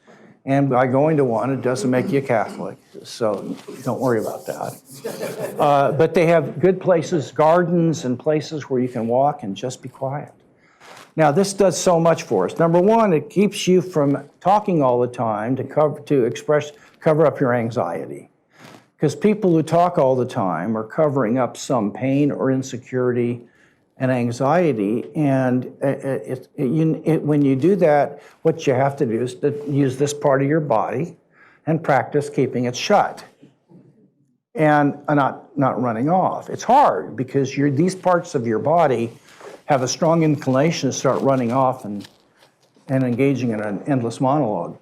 And by going to one, it doesn't make you a Catholic, so don't worry about that. But they have good places, gardens, and places where you can walk and just be quiet. Now, this does so much for us. Number one, it keeps you from talking all the time to cover up your anxiety. Because people who talk all the time are covering up some pain or insecurity and anxiety, and when you do that, what you have to do is to use this part of your body and practice keeping it shut and not running off. It's hard because these parts of your body have a strong inclination to start running off and engaging in an endless monologue.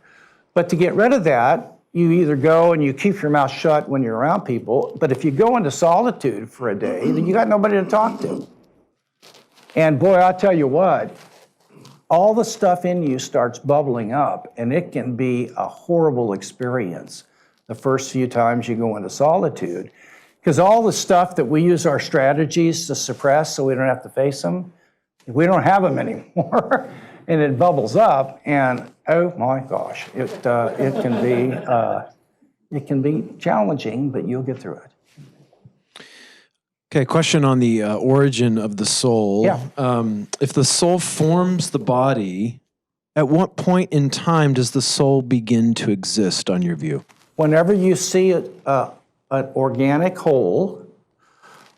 But to get rid of that, you either go and you keep your mouth shut when you're around people, but if you go into solitude for a day, then you got nobody to talk to. And boy, I'll tell you what, all the stuff in you starts bubbling up, and it can be a horrible experience the first few times you go into solitude, because all the stuff that we use our strategies to suppress so we don't have to face them, we don't have them anymore. and it bubbles up, and oh my gosh, it can be challenging, but you'll get through it. Okay, question on the origin of the soul. Yeah. If the soul forms the body, at what point in time does the soul begin to exist, on your view? Whenever you see an organic whole,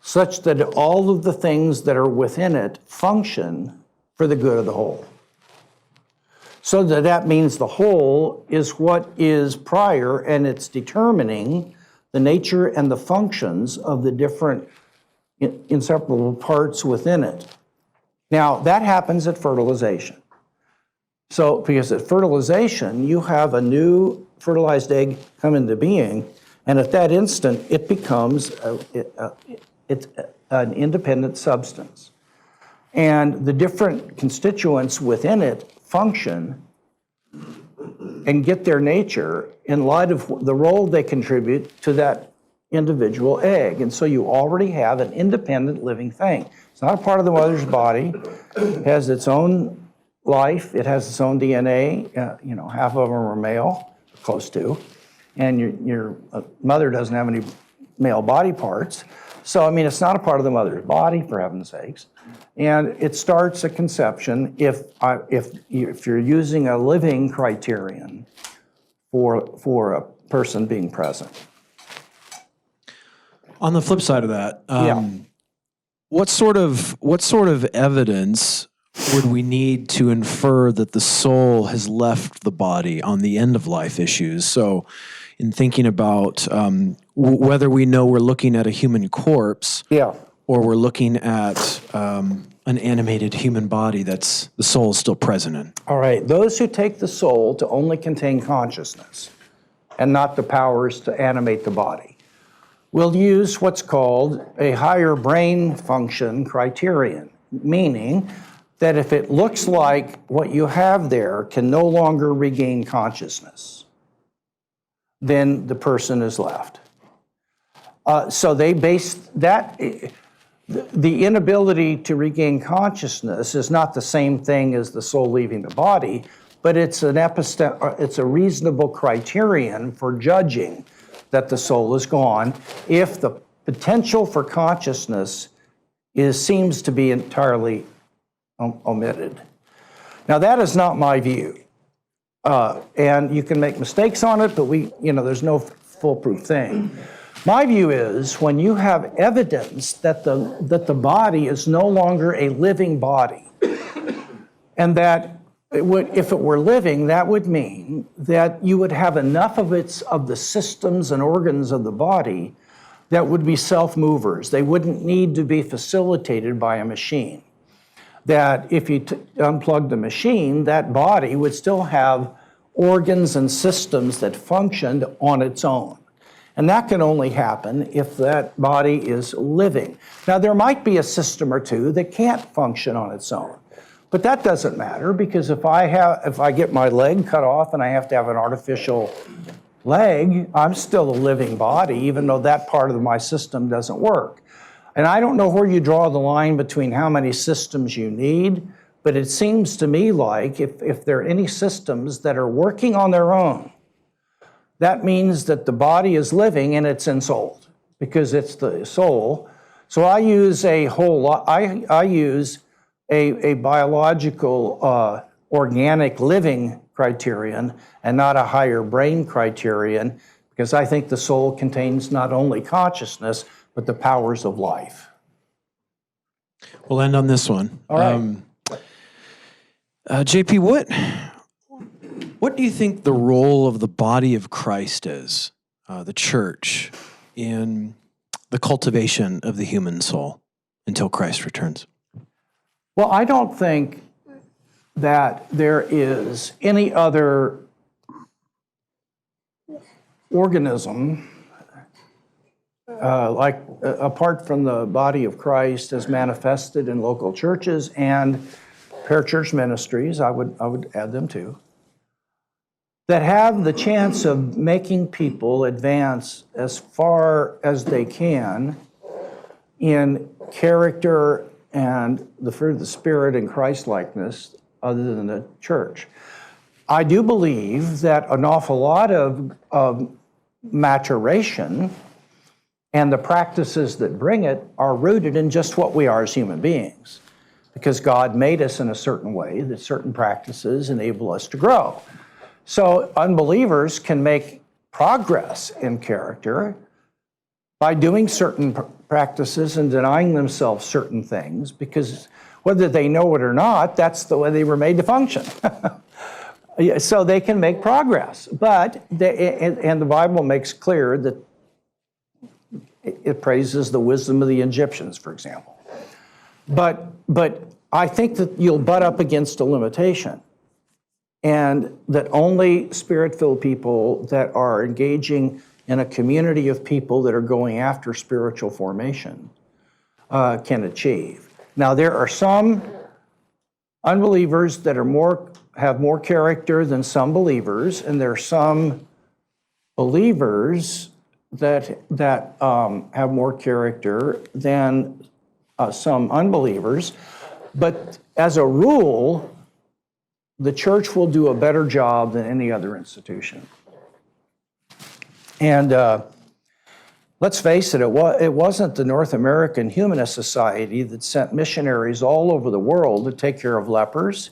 such that all of the things that are within it function for the good of the whole. So that means the whole is what is prior, and it's determining the nature and the functions of the different inseparable parts within it. Now, that happens at fertilization. So, because at fertilization, you have a new fertilized egg come into being, and at that instant, it becomes it's an independent substance. And the different constituents within it function and get their nature in light of the role they contribute to that individual egg. And so you already have an independent living thing. It's not a part of the mother's body. It has its own life. It has its own DNA. Half of them are male, close to. And your mother doesn't have any male body parts. So, it's not a part of the mother's body, for heaven's sakes. And it starts at conception if you're using a living criterion for a person being present. On the flip side of that, Yeah. what sort of evidence would we need to infer that the soul has left the body on the end of life issues? So, in thinking about whether we know we're looking at a human corpse, Yeah. or we're looking at an animated human body that's the soul is still present in. All right. Those who take the soul to only contain consciousness and not the powers to animate the body will use what's called a higher brain function criterion, meaning that if it looks like what you have there can no longer regain consciousness, then the person is left. So they base that, the inability to regain consciousness is not the same thing as the soul leaving the body, but it's it's a reasonable criterion for judging that the soul is gone if the potential for consciousness seems to be entirely omitted. Now, that is not my view. And you can make mistakes on it, but there's no foolproof thing. My view is when you have evidence that the body is no longer a living body, and that if it were living, that would mean that you would have enough of the systems and organs of the body that would be self-movers. They wouldn't need to be facilitated by a machine. That if you unplug the machine, that body would still have organs and systems that functioned on its own. And that can only happen if that body is living. Now, there might be a system or two that can't function on its own, but that doesn't matter, because if I get my leg cut off and I have to have an artificial leg, I'm still a living body, even though that part of my system doesn't work. And I don't know where you draw the line between how many systems you need, but it seems to me like if there are any systems that are working on their own, that means that the body is living and it's ensouled, because it's the soul. So I use a biological, organic living criterion and not a higher brain criterion, because I think the soul contains not only consciousness, but the powers of life. We'll end on this one. All right. JP, what do you think the role of the body of Christ is, the church, in the cultivation of the human soul until Christ returns? Well, I don't think that there is any other organism apart from the body of Christ as manifested in local churches and parachurch ministries, I would add them too, that have the chance of making people advance as far as they can in character and the fruit of the Spirit and Christ-likeness other than the church. I do believe that an awful lot of maturation and the practices that bring it are rooted in just what we are as human beings, because God made us in a certain way that certain practices enable us to grow. So unbelievers can make progress in character by doing certain practices and denying themselves certain things, because whether they know it or not, that's the way they were made to function. So they can make progress. But, and the Bible makes clear that it praises the wisdom of the Egyptians, for example. But I think that you'll butt up against a limitation, and that only Spirit-filled people that are engaging in a community of people that are going after spiritual formation can achieve. Now, there are some unbelievers that have more character than some believers, and there are some believers that have more character than some unbelievers. But as a rule, the church will do a better job than any other institution. And let's face it, it wasn't the North American Humanist Society that sent missionaries all over the world to take care of lepers,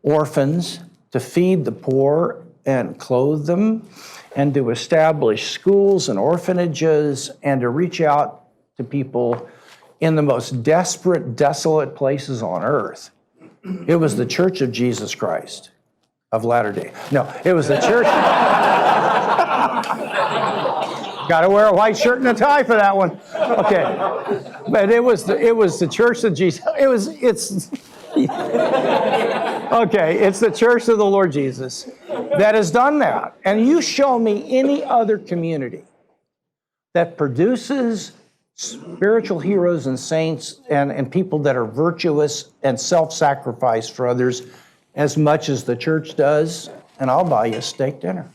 orphans, to feed the poor and clothe them, and to establish schools and orphanages, and to reach out to people in the most desperate, desolate places on earth. It was the Church of Jesus Christ of Latter-day. No, it was the church. Got to wear a white shirt and a tie for that one. Okay, but it was the Church of Jesus. It's the Church of the Lord Jesus that has done that. And you show me any other community that produces spiritual heroes and saints and people that are virtuous and self-sacrifice for others as much as the church does, and I'll buy you a steak dinner.